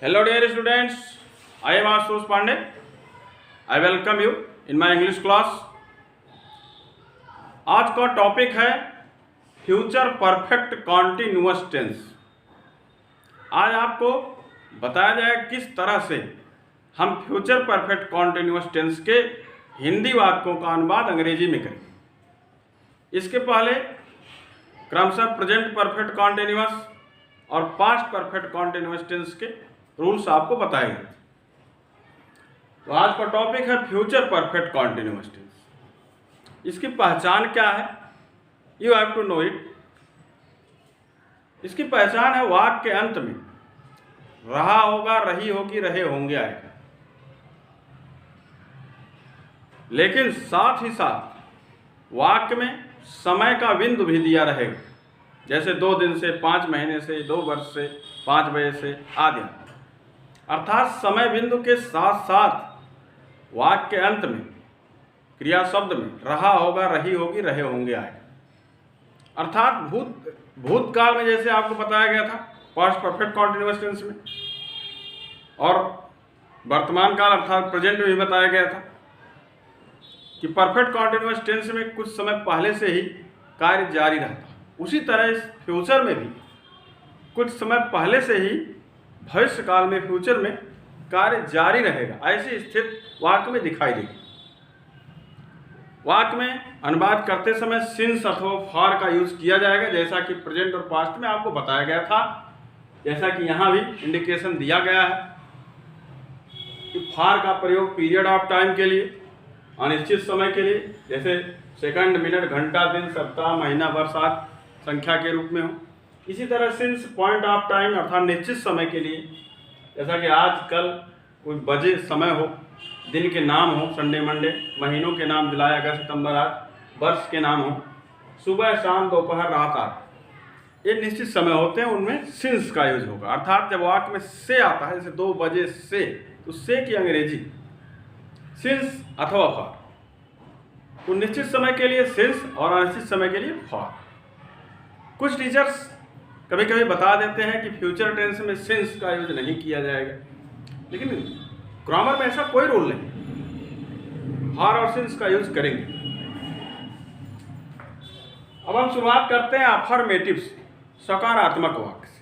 Hello dear students, I am Ashutosh Pandey. I welcome you in my English class. आज का topic है future perfect continuous tense. आज आपको बताया जाएगा किस तरह से हम फ्यूचर परफेक्ट कॉन्टिन्यूअस टेंस के हिंदी वाक्यों का अनुवाद अंग्रेजी में करेंगे। इसके पहले क्रमशः प्रेजेंट परफेक्ट कॉन्टिन्यूअस और पास्ट परफेक्ट कॉन्टिन्यूअस टेंस के रूल्स आपको बताए गए। तो आज का टॉपिक है फ्यूचर परफेक्ट कॉन्टिन्यूअस टेंस। इसकी पहचान क्या है? You have to know it. इसकी पहचान है वाक्य के अंत में रहा होगा, रही होगी, रहे होंगे आएगा, लेकिन साथ ही साथ वाक्य में समय का बिंदु भी दिया रहेगा, जैसे 2 दिन से, 5 महीने से, 2 वर्ष से, 5 बजे से आदि। अर्थात समय बिंदु के साथ साथ वाक्य के अंत में क्रिया शब्द में रहा होगा, रही होगी, रहे होंगे आएगा। अर्थात भूतकाल में जैसे आपको बताया गया था पास्ट परफेक्ट कॉन्टिन्यूअस टेंस में, और वर्तमान काल अर्थात प्रेजेंट में भी बताया गया था कि परफेक्ट कॉन्टिन्यूअस टेंस में कुछ समय पहले से ही कार्य जारी रहता। उसी तरह इस फ्यूचर में भी कुछ समय पहले से ही भविष्य काल में फ्यूचर में कार्य जारी रहेगा, ऐसी स्थिति वाक्य में दिखाई देगी। वाक्य में अनुवाद करते समय सिंस अथवा फॉर का यूज किया जाएगा, जैसा कि प्रेजेंट और पास्ट में आपको बताया गया था। जैसा कि यहाँ भी इंडिकेशन दिया गया है कि फॉर का प्रयोग पीरियड ऑफ टाइम के लिए, अनिश्चित समय के लिए, जैसे सेकंड, मिनट, घंटा, दिन, सप्ताह, महीना, वर्ष आदि संख्या के रूप में हो। इसी तरह सिंस पॉइंट ऑफ टाइम अर्थात निश्चित समय के लिए, जैसा कि आज, कल, कोई बजे समय हो, दिन के नाम हो, संडे, मंडे, महीनों के नाम जुलाई, अगस्त, सितंबर आदि, वर्ष के नाम हो, सुबह, शाम, दोपहर, रात आदि, ये निश्चित समय होते हैं, उनमें सिंस का यूज होगा। अर्थात जब वाक्य में से आता है, जैसे 2 बजे से, तो से की अंग्रेजी सिंस अथवा फॉर। तो निश्चित समय के लिए सिंस और अनिश्चित समय के लिए फॉर। कुछ टीचर्स कभी कभी बता देते हैं कि फ्यूचर टेंस में सिंस का यूज नहीं किया जाएगा, लेकिन ग्रामर में ऐसा कोई रूल नहीं, फॉर और सिंस का यूज करेंगे। अब हम शुरुआत करते हैं अफर्मेटिव से, सकारात्मक वाक्य से।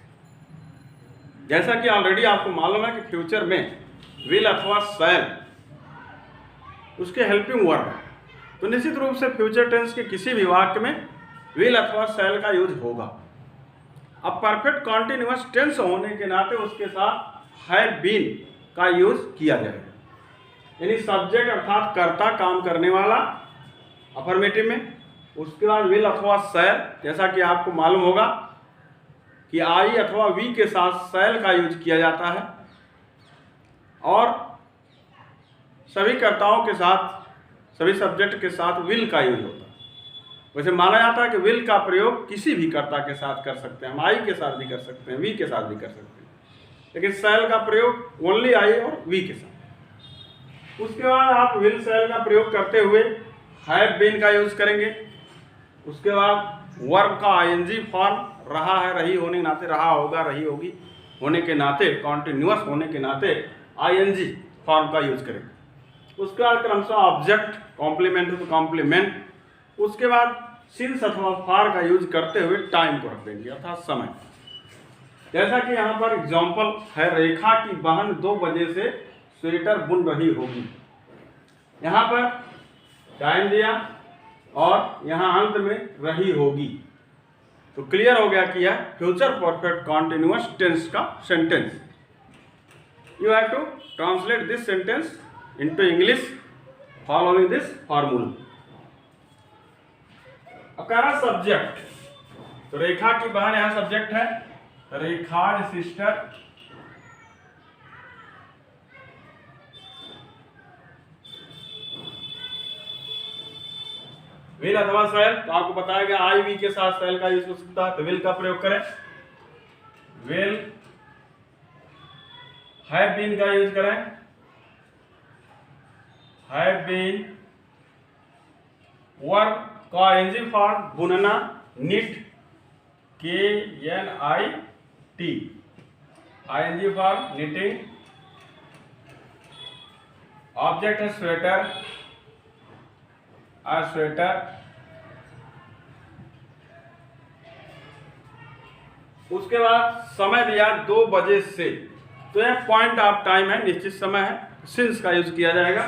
जैसा कि ऑलरेडी आपको मालूम है कि फ्यूचर में विल अथवा शैल उसके हेल्पिंग वर्ब है, तो निश्चित रूप से फ्यूचर टेंस के किसी भी वाक्य में विल अथवा शैल का यूज होगा। अब परफेक्ट कॉन्टिन्यूअस टेंस होने के नाते उसके साथ हैव बीन का यूज किया जाएगा, यानी सब्जेक्ट अर्थात कर्ता, काम करने वाला अफर्मेटिव में। उसके बाद विल अथवा शैल, जैसा कि आपको मालूम होगा कि आई अथवा वी के साथ शैल का यूज किया जाता है, और सभी कर्ताओं के साथ, सभी सब्जेक्ट के साथ विल का यूज होता है। वैसे माना जाता है कि विल का प्रयोग किसी भी कर्ता के साथ कर सकते हैं, हम आई के साथ भी कर सकते हैं, वी के साथ भी कर सकते हैं, लेकिन शैल का प्रयोग ओनली आई और वी के साथ। उसके बाद आप विल शैल का प्रयोग करते हुए हैव बीन का यूज करेंगे। उसके बाद वर्ब का आईएनजी फॉर्म, रहा है, रही होने के नाते, रहा होगा, रही होगी होने के नाते, कॉन्टिन्यूअस होने के नाते आईएनजी फॉर्म का यूज करेंगे। उसके बाद क्रमशः ऑब्जेक्ट, कॉम्प्लीमेंट टू कॉम्प्लीमेंट। उसके बाद सिंस अथवा फॉर का यूज करते हुए टाइम को रख देंगे, अर्थात समय। जैसा कि यहाँ पर एग्जाम्पल है, रेखा की बहन 2 बजे से स्वेटर बुन रही होगी। यहाँ पर टाइम दिया और यहाँ अंत में रही होगी, तो क्लियर हो गया कि यह फ्यूचर परफेक्ट कॉन्टिन्यूअस टेंस का sentence. You have to translate this sentence into English following this formula. अब कह रहा सब्जेक्ट, तो रेखा की बहन यहाँ सब्जेक्ट है, रेखाज सिस्टर, विल अथवा शैल, तो आपको बताया गया आई वी के साथ शैल का यूज हो सकता है, तो विल का प्रयोग करें। विल, हैव बीन का यूज करें, हैव बीन, वर्ब का आईएनजी फॉर्म बुनना, निट, KNIT, ING फॉर knitting, ऑब्जेक्ट है स्वेटर, आ स्वेटर। उसके बाद समय दिया 2 बजे से, तो यह पॉइंट ऑफ टाइम है, निश्चित समय है, सिंस का यूज किया जाएगा।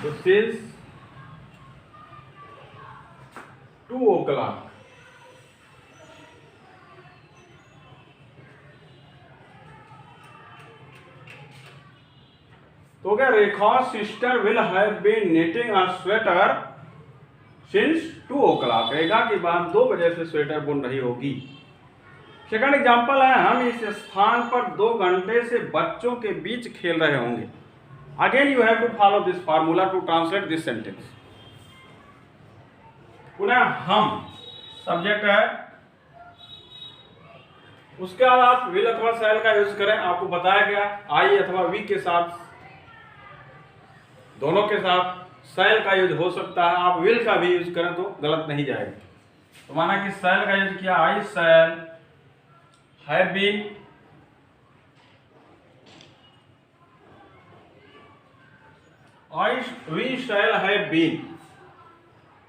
तो सिंस 2 o'clock, तो क्या Rekha sister will have been knitting a sweater since 2 o'clock, Rekha की बात 2 बजे से स्वेटर बुन रही होगी। सेकंड एग्जाम्पल है, हम इस स्थान पर 2 घंटे से बच्चों के बीच खेल रहे होंगे। Again you have to follow this formula to translate this sentence. पुनः हम सब्जेक्ट है, उसके बाद आप विल अथवा शैल का यूज करें। आपको बताया गया आई अथवा वी के साथ, दोनों के साथ शैल का यूज हो सकता है। आप विल का भी यूज करें तो गलत नहीं जाएगा। तो माना कि शैल का यूज किया, I shall have been, we shall have been.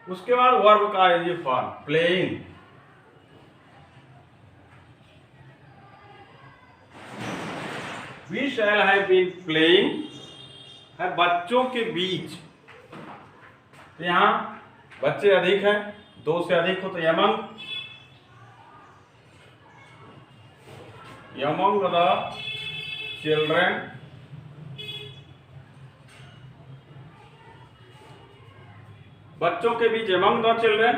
उसके बाद वर्ब का use for playing, we shall have been playing है बच्चों के बीच। तो यहां बच्चे अधिक हैं, 2 से अधिक हो तो among the children, बच्चों के बीच among the children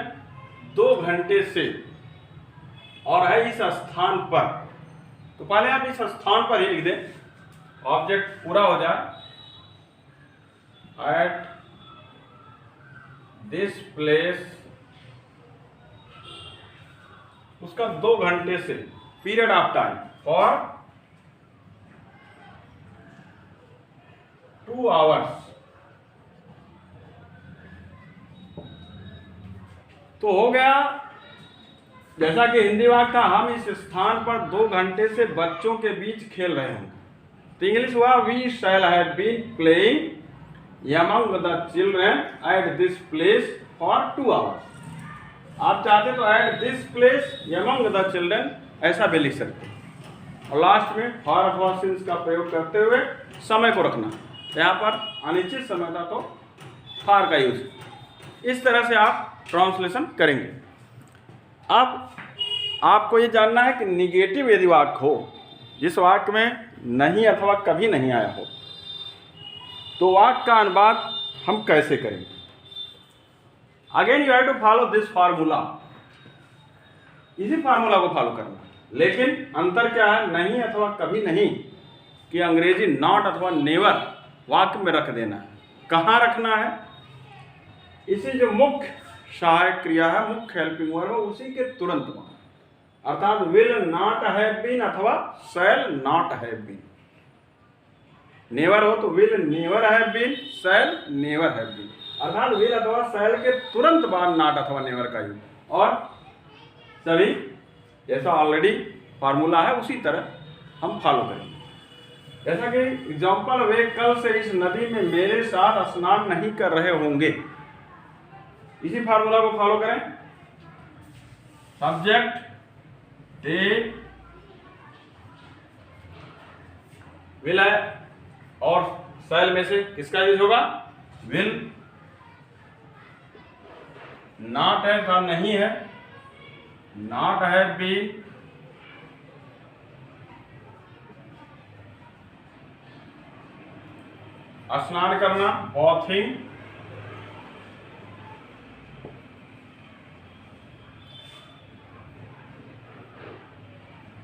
2 घंटे से, और है इस स्थान पर। तो पहले आप इस स्थान पर ही लिख दें, ऑब्जेक्ट पूरा हो जाए। एट दिस प्लेस, उसका 2 घंटे से, period of time for 2 hours। तो हो गया, जैसा कि हिंदी वाक्य था, हम इस स्थान पर 2 घंटे से बच्चों के बीच खेल रहे हैं। तो इंग्लिश हुआ, we shall have been playing among the children at this place for 2 hours। आप चाहते तो at this place among the children ऐसा भी लिख सकते हैं, और लास्ट में फॉर अथवा सिंस का प्रयोग करते हुए समय को रखना। यहाँ पर अनिश्चित समय था तो फॉर का यूज। इस तरह से आप ट्रांसलेशन करेंगे। अब आपको ये जानना है कि निगेटिव यदि वाक्य हो, जिस वाक्य में नहीं अथवा कभी नहीं आया हो, तो वाक्य का अनुवाद हम कैसे करेंगे। Again you have to follow this formula, इसी फार्मूला को फॉलो करना। लेकिन अंतर क्या है, नहीं अथवा कभी नहीं कि अंग्रेजी नॉट अथवा नेवर वाक्य में रख देना है। कहाँ रखना है, इसी जो मुख्य सहायक क्रिया है, मुख्य हेल्पिंग वर्ब, उसी के तुरंत बाद, अर्थात विल नॉट हैव बीन अथवा shall not have been. Never हो तो will never have been, shall never have been, अर्थात विल अथवा शैल के तुरंत बाद नॉट अथवा नेवर का यूज। और सभी जैसा ऑलरेडी फार्मूला है उसी तरह हम फॉलो करेंगे। जैसा कि एग्जाम्पल, वे कल से इस नदी में मेरे साथ स्नान नहीं कर रहे होंगे। इसी फार्मूला को फॉलो करें। सब्जेक्ट दे विल है, और शैल में से किसका यूज होगा, विल। नॉट है तो नहीं है, नॉट हैव बीन। स्नान करना, बॉथिंग।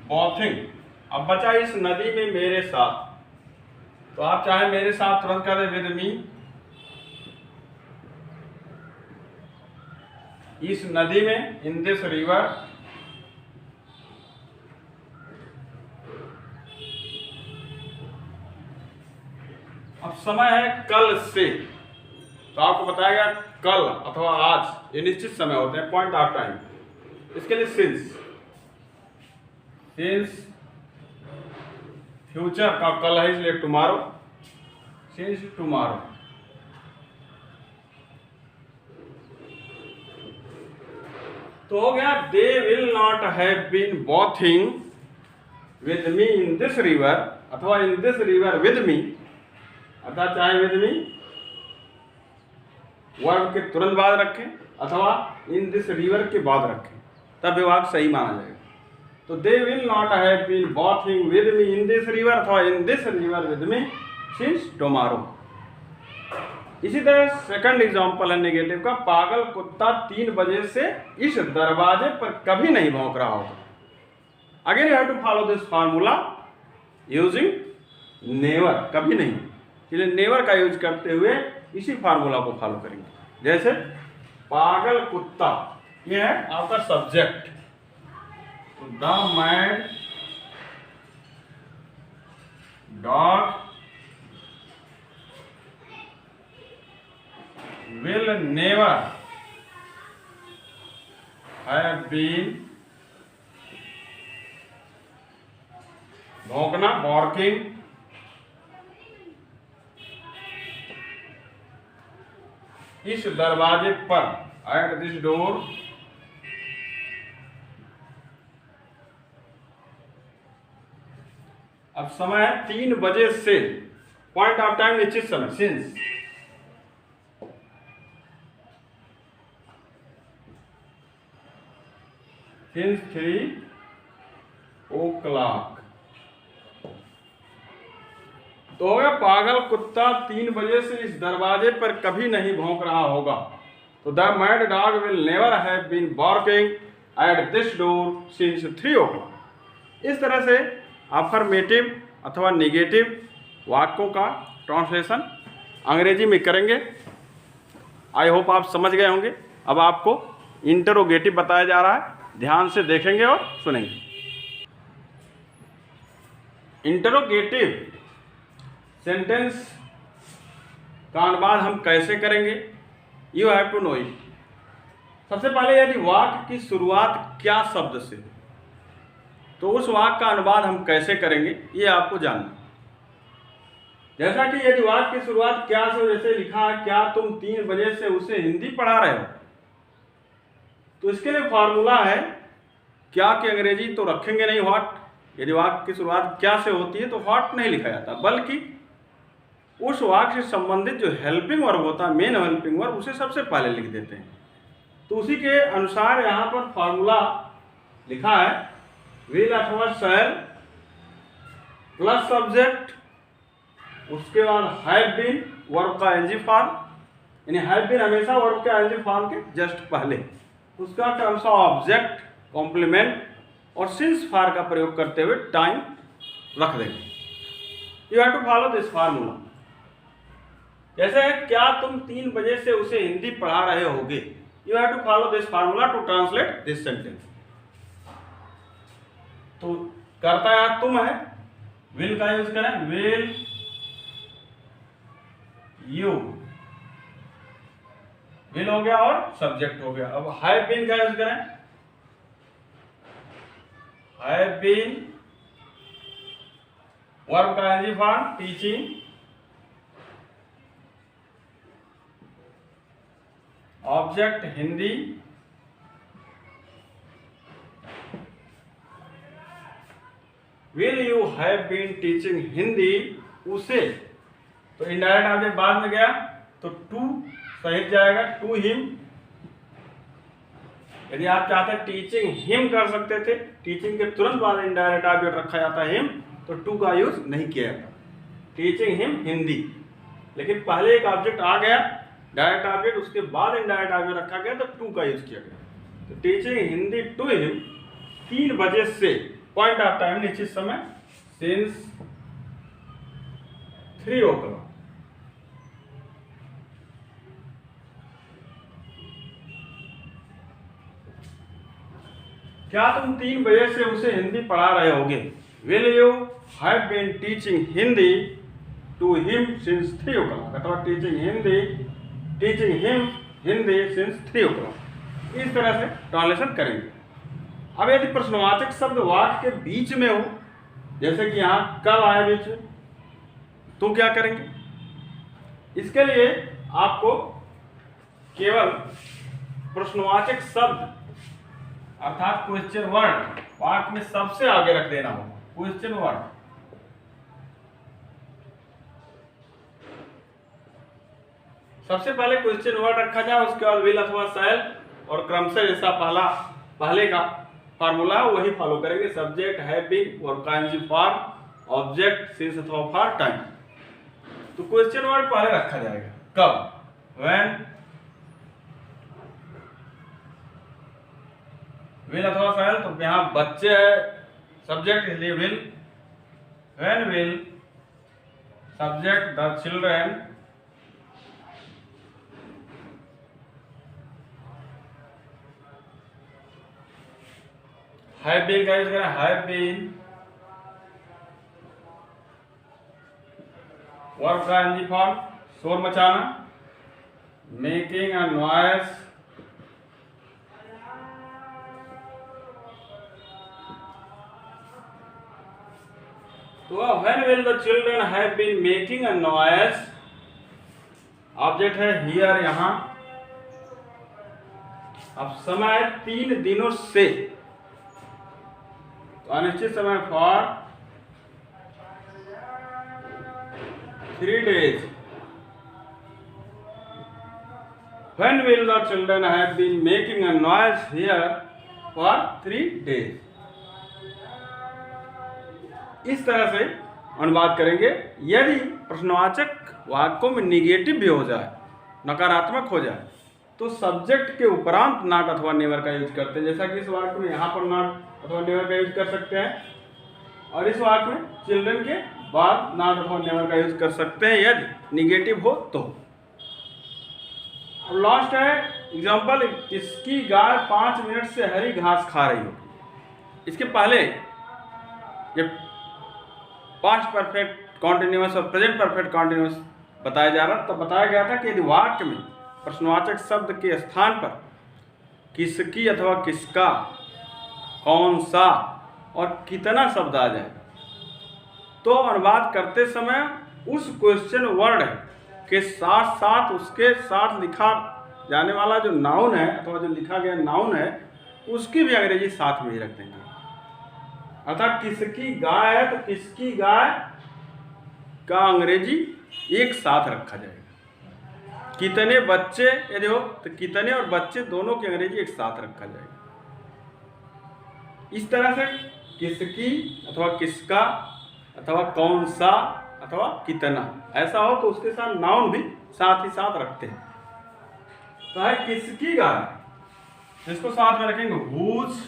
बॉथिंग। अब बचा इस नदी में मेरे साथ, तो आप चाहे मेरे साथ तुरंत कर दे, विद मी। इस नदी में, इन दिस रिवर। अब समय है कल से, तो आपको बताया गया कल अथवा आज, ये निश्चित समय होते हैं, पॉइंट ऑफ टाइम। इसके लिए सिंस, सिंस फ्यूचर का कल है इसलिए टुमारो, सिंस टुमारो। तो हो गया they will not have been bathing with me in this river, अथवा in this river with me, अर्थात चाहे विद मी वर्ब के तुरंत बाद रखें अथवा इन दिस रिवर के बाद रखें, तब विभाग सही माना जाएगा। तो they will not have been bathing with me in this river अथवा in this river with me since tomorrow. इसी तरह सेकंड एग्जांपल है नेगेटिव का, पागल कुत्ता 3 बजे से इस दरवाजे पर कभी नहीं भौंक रहा होगा। Again you have to follow this formula using never, कभी नहीं, इसलिए नेवर का यूज करते हुए इसी फार्मूला को फॉलो करेंगे। जैसे पागल कुत्ता, ये है आपका subject, the mad dog will never have been, भौंकना barking, इस दरवाजे पर at this door, अब समय है 3 बजे से, पॉइंट ऑफ टाइम निश्चित समय, सिंस since 3 o'clock। तो होगा पागल कुत्ता 3 बजे से इस दरवाजे पर कभी नहीं भौंक रहा होगा। तो the mad dog will never have been barking at this door since 3 o'clock। इस तरह से अफर्मेटिव अथवा नेगेटिव वाक्यों का ट्रांसलेशन अंग्रेजी में करेंगे। आई होप आप समझ गए होंगे। अब आपको इंटरोगेटिव बताया जा रहा है, ध्यान से देखेंगे और सुनेंगे। इंटरोगेटिव सेंटेंस का अनुवाद हम कैसे करेंगे, you have to know it. सबसे पहले यदि वाक्य की शुरुआत क्या शब्द से, तो उस वाक्य का अनुवाद हम कैसे करेंगे ये आपको जानना। जैसा कि यदि वाक्य की शुरुआत क्या से, जैसे लिखा है क्या तुम 3 बजे से उसे हिंदी पढ़ा रहे हो, तो इसके लिए फॉर्मूला है क्या की अंग्रेजी तो रखेंगे नहीं व्हाट। यदि वाक्य की शुरुआत क्या से होती है तो व्हाट नहीं लिखा जाता, बल्कि उस वाक्य से संबंधित जो हेल्पिंग वर्ब होता है, मेन हेल्पिंग वर्ब, उसे सबसे पहले लिख देते हैं। तो उसी के अनुसार यहाँ पर फॉर्मूला लिखा है विल अथवा शैल प्लस सब्जेक्ट, उसके बाद हैव बीन वर्ब का एनजी फॉर्म, यानी हैव बीन हमेशा वर्ब के एनजी फॉर्म के जस्ट पहले, उसका टर्म्स ऑफ ऑब्जेक्ट कॉम्प्लीमेंट और सिंस फार का प्रयोग करते हुए टाइम रख देंगे। You have to follow this formula. जैसे है क्या तुम 3 बजे से उसे हिंदी पढ़ा रहे होगे, you have to follow this formula to translate this sentence. तो करता है तुम है, विल का यूज करें, विल यू, विल हो गया और सब्जेक्ट हो गया। अब हैव बीन का यूज करें, हैव बीन वर्ब का ing form teaching, object Hindi, will you have been teaching Hindi उसे, तो इनडायरेक्ट ऑब्जेक्ट बाद में गया तो टू सहित जाएगा, टू हिम। यदि आप चाहते हैं टीचिंग हिम कर सकते थे, टीचिंग के तुरंत बाद इनडायरेक्ट ऑब्जेक्ट रखा जाता है हिम, तो टू का यूज नहीं किया जाता, टीचिंग हिम हिंदी। लेकिन पहले एक ऑब्जेक्ट आ गया डायरेक्ट ऑब्जेक्ट, उसके बाद इनडायरेक्ट ऑब्जेक्ट रखा गया तो टू का यूज किया गया। तो टीचिंग हिंदी टू हिम 3 बजे से, पॉइंट ऑफ टाइम निश्चित समय, सिंस 3 o'clock। क्या तुम 3 बजे से उसे हिंदी पढ़ा रहे होगे, will you have been teaching Hindi to him since 3 o'clock, अथवा teaching him Hindi since 3 o'clock। इस तरह से ट्रांसलेशन करेंगे। अब यदि प्रश्नवाचक शब्द वाक्य के बीच में हो जैसे कि यहाँ कब आया बीच में, तो क्या करेंगे? इसके लिए आपको केवल प्रश्नवाचक शब्द अर्थात क्वेश्चन वर्ड वाक्य में सबसे आगे रख देना होगा। क्वेश्चन वर्ड सबसे पहले क्वेश्चन वर्ड रखा जाए, उसके बाद विल अथवा शैल, और क्रमशः जैसा पहले का फार्मूला वही फॉलो करेंगे। सब्जेक्ट, हैव बीन, वर्ब का ing फॉर्म, ऑब्जेक्ट, सिंस अथवा फॉर, टाइम। तो क्वेश्चन वर्ड पहले रखा जाएगा। कब? व्हेन, विल अथवा शैल, तो यहाँ बच्चे है सब्जेक्ट, इसलिए will. When will subject the children, have been का यूज करें, हैव बीन, वर्ब का ing फॉर्म, शोर मचाना, मेकिंग अ नॉइज, तो when will the children have been making a noise, object है हियर यहां। अब समय 3 दिनों से, तो अनिश्चित समय for 3 days। When will the children have been making a noise here for 3 days? इस तरह से अनुवाद करेंगे। यदि प्रश्नवाचक वाक्यों में निगेटिव भी हो जाए, नकारात्मक हो जाए, तो सब्जेक्ट के उपरांत नॉट अथवा नेवर का यूज करते हैं। जैसा कि इस वाक्य में यहाँ पर नॉट अथवा नेवर का यूज कर सकते हैं, और इस वाक्य में चिल्ड्रन के बाद नॉट अथवा नेवर का यूज कर सकते हैं यदि निगेटिव हो तो। अब लास्ट है एग्जाम्पल, किसकी गाय 5 मिनट से हरी घास खा रही होगी। इसके पहले जब पास्ट परफेक्ट कॉन्टिन्यूअस और प्रेजेंट परफेक्ट कॉन्टिन्यूअस बताया जा रहा, तब बताया गया था कि यदि वाक्य में प्रश्नवाचक शब्द के स्थान पर किसकी अथवा किसका, कौन सा और कितना शब्द आ जाए, तो अनुवाद करते समय उस क्वेश्चन वर्ड के साथ साथ उसके साथ लिखा जाने वाला जो नाउन है अथवा जो लिखा गया नाउन है, उसकी भी अंग्रेजी साथ में ही रख देंगे। अर्थात किसकी गाय है तो किसकी गाय का अंग्रेजी एक साथ रखा जाएगा। कितने बच्चे यदि हो तो कितने और बच्चे दोनों की अंग्रेजी एक साथ रखा जाएगा। इस तरह से किसकी अथवा किसका अथवा कौन सा अथवा कितना, ऐसा हो तो उसके साथ नाउन भी साथ ही साथ रखते हैं। तो है किसकी गाय, इसको साथ में रखेंगे हुज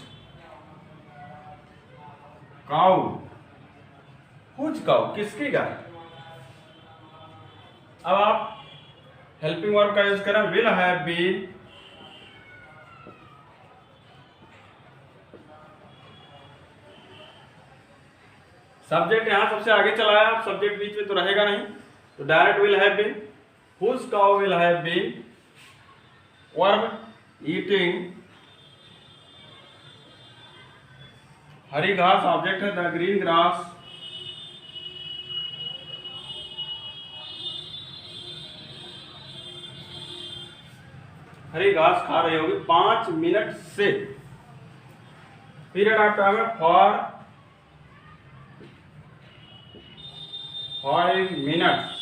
काऊ, हुज काऊ, किसकी गाय। अब आप हेल्पिंग वर्ब का यूज करें, विल हैव बीन, सब्जेक्ट यहां सबसे आगे चला है, अब सब्जेक्ट बीच में तो रहेगा नहीं, तो direct will have been, whose cow will have been, verb eating, हरी घास ऑब्जेक्ट है द ग्रीन ग्रास, हरी घास खा रही होगी 5 मिनट से, पीरियड ऑफ टाइम है फॉर 5 मिनट्स।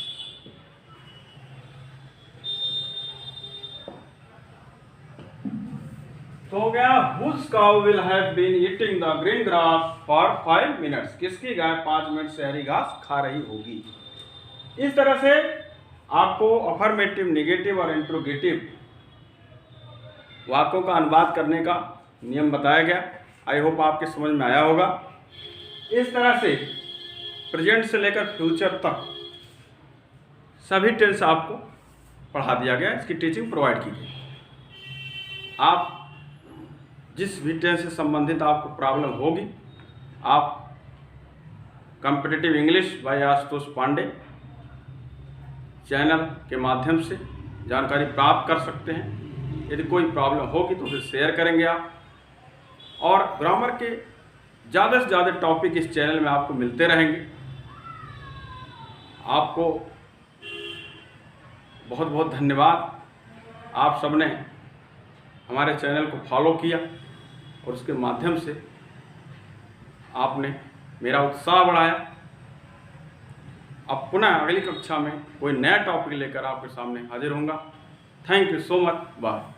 तो हो गया whose cow will have been eating the green grass for 5 minutes, किसकी गाय 5 मिनट से हरी घास खा रही होगी। इस तरह से आपको अफर्मेटिव, नेगेटिव और इंट्रोगेटिव वाक्यों का अनुवाद करने का नियम बताया गया। आई होप आपके समझ में आया होगा। इस तरह से प्रेजेंट से लेकर फ्यूचर तक सभी टेंस आपको पढ़ा दिया गया, इसकी टीचिंग प्रोवाइड की गई। आप जिस भी टेंस से संबंधित आपको प्रॉब्लम होगी, आप competitive English by Ashutosh Pandey channel के माध्यम से जानकारी प्राप्त कर सकते हैं। यदि कोई प्रॉब्लम होगी तो फिर शेयर करेंगे आप। और ग्रामर के ज़्यादा से ज़्यादा टॉपिक इस चैनल में आपको मिलते रहेंगे। आपको बहुत बहुत धन्यवाद, आप सबने हमारे चैनल को फॉलो किया और उसके माध्यम से आपने मेरा उत्साह बढ़ाया। अब पुनः अगली कक्षा में कोई नया टॉपिक लेकर आपके सामने हाजिर होऊंगा। Thank you so much, bye.